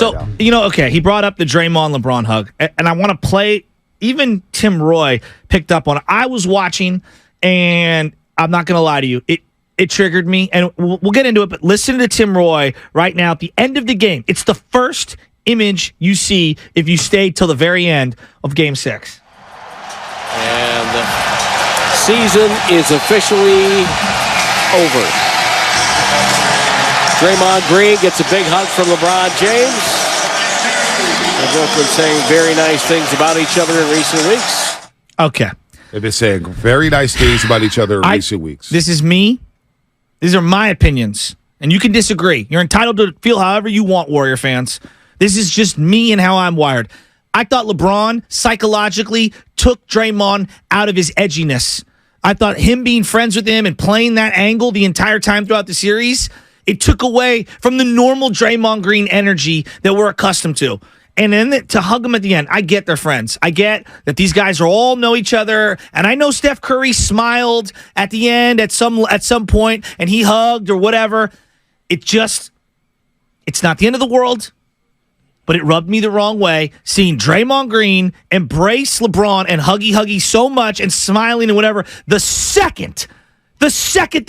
right now. Okay, he brought up the Draymond LeBron hug, and I want to play. Even Tim Roy picked up on it. I was watching, and I'm not going to lie to you. It triggered me, and we'll get into it, but listen to Tim Roy right now at the end of the game. It's the first image you see if you stay till the very end of Game 6. And the season is officially over. Draymond Green gets a big hug from LeBron James. They've both been saying very nice things about each other in recent weeks. Okay. They've been saying very nice things about each other in recent weeks. This is me. These are my opinions, and you can disagree. You're entitled to feel however you want, Warrior fans. This is just me and how I'm wired. I thought LeBron psychologically took Draymond out of his edginess. I thought him being friends with him and playing that angle the entire time throughout the series, it took away from the normal Draymond Green energy that we're accustomed to. And then to hug them at the end, I get they're friends. I get that these guys are all know each other, and I know Steph Curry smiled at the end at some point, and he hugged or whatever. It's not the end of the world, but it rubbed me the wrong way seeing Draymond Green embrace LeBron and huggy so much and smiling and whatever the second the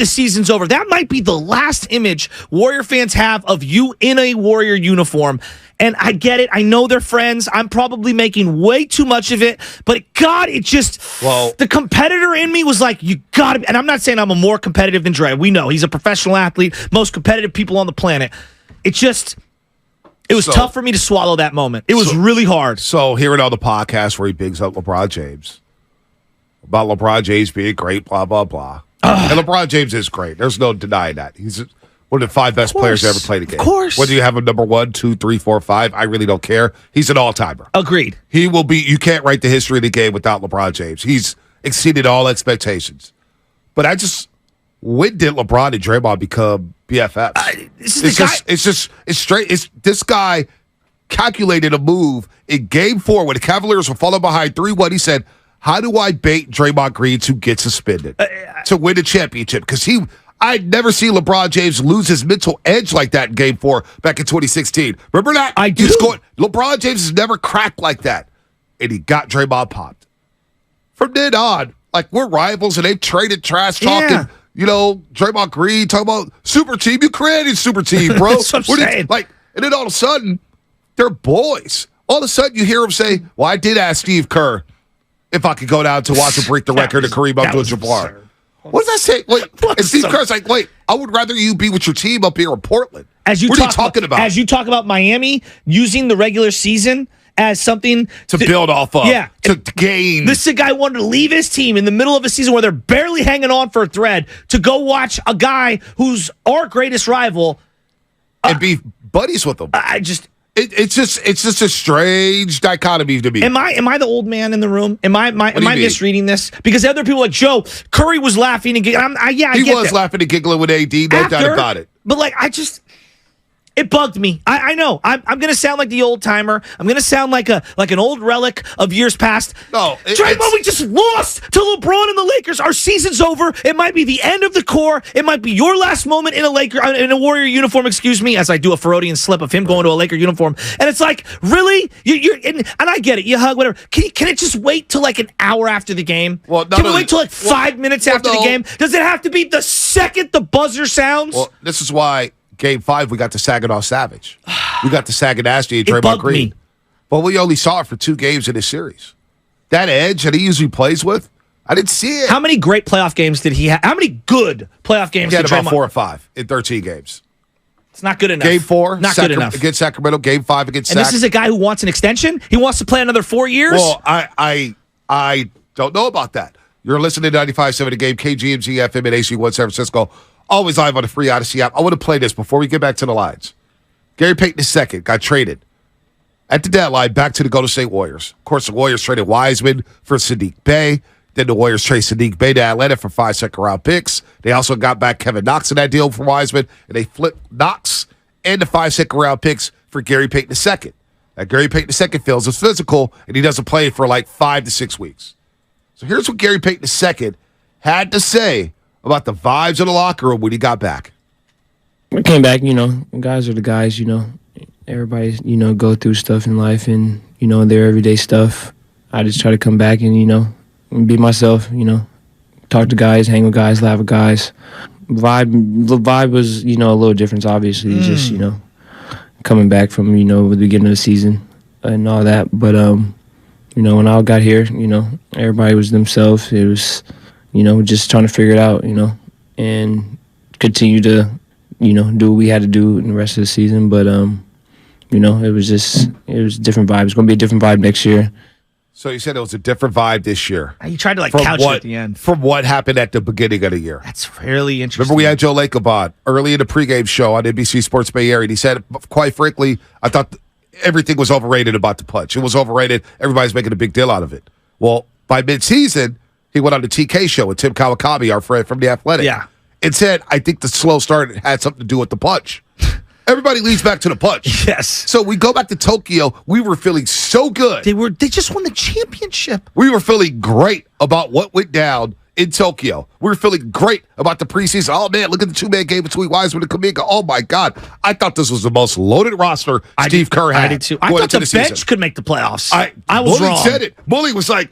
season's over. That might be the last image Warrior fans have of you in a Warrior uniform. And I get it. I know they're friends. I'm probably making way too much of it. But, God, the competitor in me was like, you got to. And I'm not saying I'm a more competitive than Dre. We know he's a professional athlete, most competitive people on the planet. It was tough for me to swallow that moment. It was really hard. So, hearing all the podcasts where he bigs up LeBron James, about LeBron James being great, blah, blah, blah. And LeBron James is great. There's no denying that. He's one of the 5 best players to ever play the game. Of course. Whether you have him number 1, 2, 3, 4, 5, I really don't care. He's an all-timer. Agreed. He will be. You can't write the history of the game without LeBron James. He's exceeded all expectations. But when did LeBron and Draymond become BFFs? This guy calculated a move in Game 4 when the Cavaliers were falling behind 3-1. He said, how do I bait Draymond Green to get suspended to win the championship? Because I'd never seen LeBron James lose his mental edge like that in Game 4 back in 2016. Remember that? I do. LeBron James has never cracked like that. And he got Draymond popped. From then on, we're rivals and they've traded trash talking. Yeah. Draymond Green talking about super team. You created super team, bro. That's what I'm saying. And then all of a sudden, they're boys. All of a sudden, you hear him say, well, I did ask Steve Kerr if I could go down to watch him break the record of Kareem Abdul-Jabbar. What does that say? And Steve Kerr's like, wait, I would rather you be with your team up here in Portland. What are you talking about? As you talk about Miami using the regular season as something to build off of, to gain. This is a guy who wanted to leave his team in the middle of a season where they're barely hanging on for a thread to go watch a guy who's our greatest rival. And be buddies with him. It's just a strange dichotomy to me. Am I the old man in the room? Am I misreading this? Because other people like Joe Curry was laughing and giggling. He was laughing and giggling with AD, no doubt about it. But it bugged me. I know. I'm going to sound like the old timer. I'm going to sound like an old relic of years past. No, Draymond, we just lost to LeBron and the Lakers. Our season's over. It might be the end of the core. It might be your last moment in a Warrior uniform. Excuse me, as I do a Freudian slip of him going to a Laker uniform. And it's like, really? And I get it. You hug, whatever. Can it just wait till an hour after the game? Well, can we wait till 5 minutes after the game? Does it have to be the second the buzzer sounds? Well, this is why. Game 5, we got the Saginaw Savage. We got the Saginaw and Draymond Green. Me. But we only saw it for 2 games in this series. That edge that he usually plays with, I didn't see it. How many great playoff games did he have? How many good playoff games he had? Did About 4 or 5 in 13 games. It's not good enough. Game 4, not good enough against Sacramento. Game 5 against Sac. And this is a guy who wants an extension? He wants to play another 4 years? Well, I don't know about that. You're listening to 95.7 The Game, KGMG FM at AC1 San Francisco. Always live on the free Odyssey app. I want to play this before we get back to the lines. Gary Payton II got traded at the deadline back to the Golden State Warriors. Of course, the Warriors traded Wiseman for Sadiq Bey. Then the Warriors traded Sadiq Bey to Atlanta for 5 second-round picks. They also got back Kevin Knox in that deal for Wiseman, and they flipped Knox and the 5 second-round picks for Gary Payton II. Now, Gary Payton II feels it's physical, and he doesn't play for 5 to 6 weeks. So here's what Gary Payton II had to say about the vibes of the locker room when he got back. We came back, guys are the guys, everybody, go through stuff in life and, their everyday stuff. I just try to come back and be myself, talk to guys, hang with guys, laugh with guys. The vibe was, a little different, obviously. Just, coming back from, the beginning of the season and all that. But, when I got here, everybody was themselves. It was, just trying to figure it out, and continue to, do what we had to do in the rest of the season. But, it was a different vibe. It's going to be a different vibe next year. So you said it was a different vibe this year. You tried to couch it at the end. From what happened at the beginning of the year. That's fairly interesting. Remember we had Joe Lacob early in the pregame show on NBC Sports Bay Area, and he said, quite frankly, I thought everything was overrated about the punch. It was overrated. Everybody's making a big deal out of it. Well, by midseason, he went on the TK show with Tim Kawakami, our friend from The Athletic, and said, I think the slow start had something to do with the punch. Everybody leads back to the punch. Yes. So we go back to Tokyo. We were feeling so good. They just won the championship. We were feeling great about what went down in Tokyo. We were feeling great about the preseason. Oh, man, look at the two-man game between Wiseman and Kuminga. Oh, my God. I thought this was the most loaded roster Steve Kerr had. I did, too. I thought the bench could make the playoffs. I was wrong. Said it. Bully was like,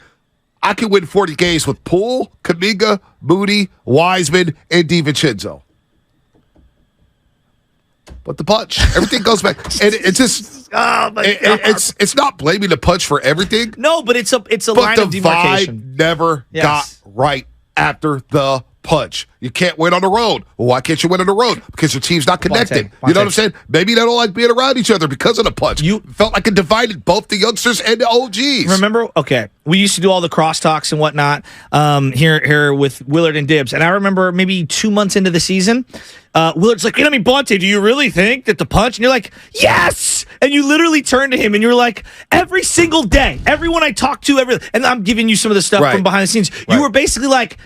I could win 40 games with Poole, Kuminga, Moody, Wiseman, and DiVincenzo. But the punch, everything goes back, and it's just it's not blaming the punch for everything. No, but it's a line of demarcation. But the vibe never got right after the punch. You can't win on the road. Well, why can't you win on the road? Because your team's not connected. You know what I'm saying? Maybe they don't like being around each other because of the punch. You felt like it divided both the youngsters and the OGs. Remember? Okay, we used to do all the crosstalks and whatnot here with Willard and Dibbs, and I remember maybe 2 months into the season, Willard's like, Bonte, do you really think that the punch? And you're like, yes! And you literally turned to him and you're like, every single day, everyone I talk to, and I'm giving you some of the stuff from behind the scenes, you were basically like,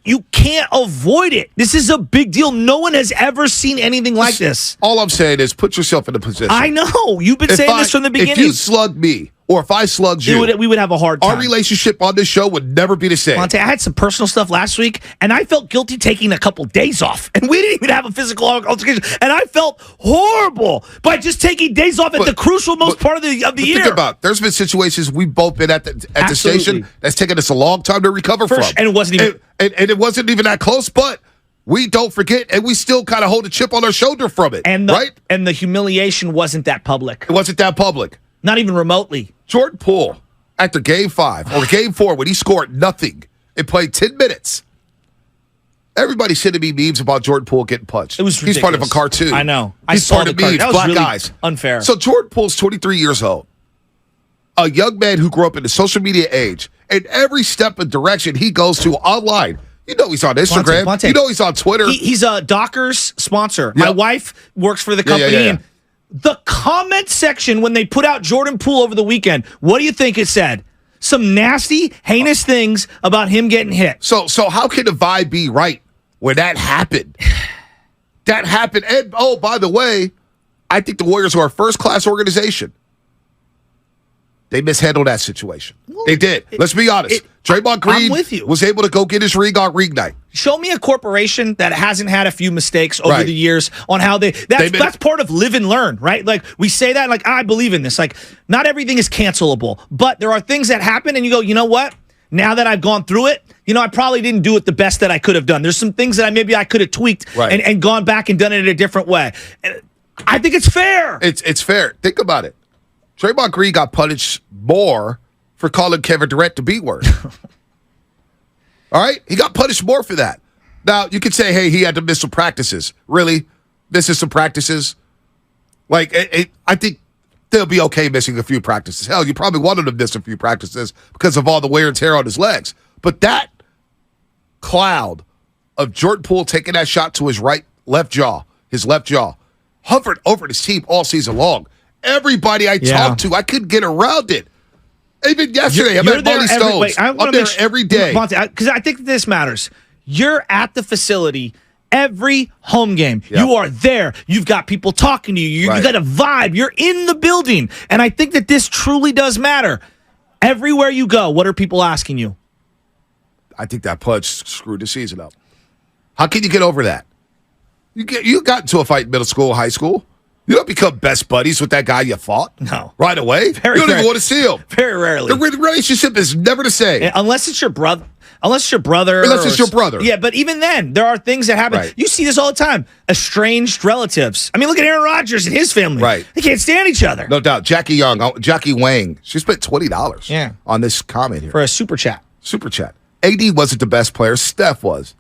you can't avoid it. This is a big deal. No one has ever seen anything like this. All I'm saying is put yourself in a position. I know. You've been saying this from the beginning. If you slugged me, or if I slugged you, we would have a hard time. Our relationship on this show would never be the same. Monte, I had some personal stuff last week, and I felt guilty taking a couple days off. And we didn't even have a physical altercation. And I felt horrible by just taking days off at the crucial most part of the year. Think about it. There's been situations we've both been at the station that's taken us a long time to recover from. And it wasn't even... And it wasn't even that close, but we don't forget, and we still kind of hold a chip on our shoulder from it, right? And the humiliation wasn't that public. It wasn't that public. Not even remotely. Jordan Poole, after Game 5 or Game 4, when he scored nothing and played 10 minutes, everybody sending me memes about Jordan Poole getting punched. It was ridiculous. He's part of a cartoon. I know. He's part of memes, black really guys. Unfair. So Jordan Poole's 23 years old, a young man who grew up in the social media age, and every step and direction he goes to online, you know he's on Instagram. Monte. You know he's on Twitter. He's a Dockers sponsor. Yep. My wife works for the company, and the comment section when they put out Jordan Poole over the weekend, what do you think it said? Some nasty, heinous things about him getting hit. So how can the vibe be right when that happened? That happened. And, oh, by the way, I think the Warriors are a first-class organization. They mishandled that situation. They did. Let's be honest. Draymond Green was able to go get his ring on ring night. Show me a corporation that hasn't had a few mistakes over the years on how that's part of live and learn, right? Like we say that, like I believe in this. Like not everything is cancelable, but there are things that happen and you go, you know what? Now that I've gone through it, I probably didn't do it the best that I could have done. There's some things that I could have tweaked and gone back and done it in a different way. And I think it's fair. It's fair. Think about it. Draymond Green got punished more for calling Kevin Durant the B word. All right? He got punished more for that. Now, you could say, hey, he had to miss some practices. Really? Missing some practices? Like, I think they'll be okay missing a few practices. Hell, you probably wanted him to miss a few practices because of all the wear and tear on his legs. But that cloud of Jordan Poole taking that shot to his left jaw, hovered over his team all season long. Everybody I talked to, I couldn't get around it. Even yesterday, I'm at Molly Stone's. I'm there every day. Because I think this matters. You're at the facility every home game. Yep. You are there. You've got people talking to you. You got a vibe. You're in the building. And I think that this truly does matter. Everywhere you go, what are people asking you? I think that punch screwed the season up. How can you get over that? You got into a fight in middle school, high school. You don't become best buddies with that guy you fought. No. Right away. You don't even want to see him. Very rarely. The relationship is never the same. Unless it's your brother. Unless it's your brother. Yeah, but even then, there are things that happen. Right. You see this all the time. Estranged relatives. I mean, look at Aaron Rodgers and his family. Right. They can't stand each other. No doubt. Jackie Wang, she spent $20 on this comment here. For a super chat. Super chat. AD wasn't the best player. Steph was.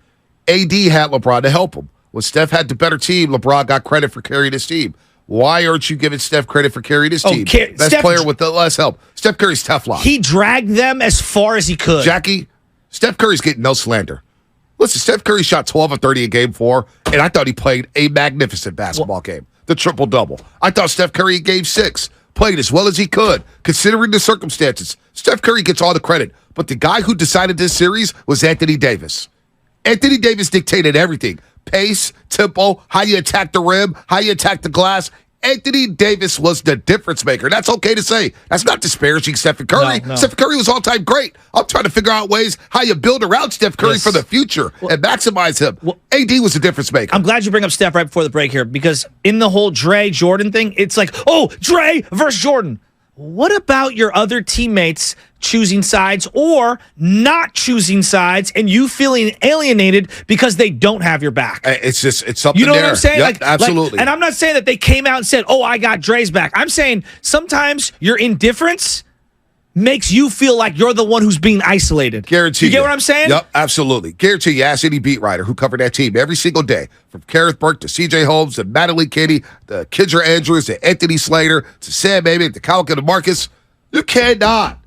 AD had LeBron to help him. When Steph had the better team, LeBron got credit for carrying his team. Why aren't you giving Steph credit for carrying his team? Best player with the less help. Steph Curry's Teflon. He dragged them as far as he could. Jackie, Steph Curry's getting no slander. Listen, Steph Curry shot 12 of 30 in Game 4, and I thought he played a magnificent basketball game. The triple-double. I thought Steph Curry in Game 6 played as well as he could, considering the circumstances. Steph Curry gets all the credit, but the guy who decided this series was Anthony Davis. Anthony Davis dictated everything. Pace, tempo, how you attack the rim, how you attack the glass. Anthony Davis was the difference maker. That's okay to say. That's not disparaging Stephen Curry. No. Stephen Curry was all-time great. I'm trying to figure out ways how you build around Steph Curry for the future and maximize him. AD was the difference maker. I'm glad you bring up Steph right before the break here, because in the whole Dre Jordan thing, it's like, oh, Dre versus Jordan. What about your other teammates choosing sides or not choosing sides and you feeling alienated because they don't have your back? It's something. You know what I'm saying? Yep, absolutely. And I'm not saying that they came out and said, oh, I got Dre's back. I'm saying sometimes your indifference makes you feel like you're the one who's being isolated. Guarantee you. Get what I'm saying? Yep, absolutely. Guarantee you, ask any beat writer who covered that team every single day, from Kareth Burke to C.J. Holmes to Madeline Kinney, to Kendra Andrews to Anthony Slater to Sam Amick to Kyle DeMarcus. You cannot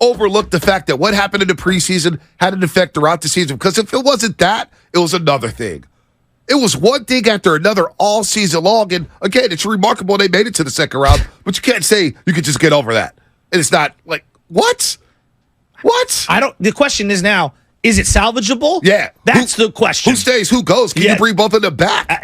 overlook the fact that what happened in the preseason had an effect throughout the season, because if it wasn't that, it was another thing. It was one thing after another all season long, and again, it's remarkable they made it to the second round, but you can't say you could just get over that. And it's not like, what? What? The question is now, is it salvageable? Yeah. That's the question. Who stays? Who goes? Can you bring both of them back?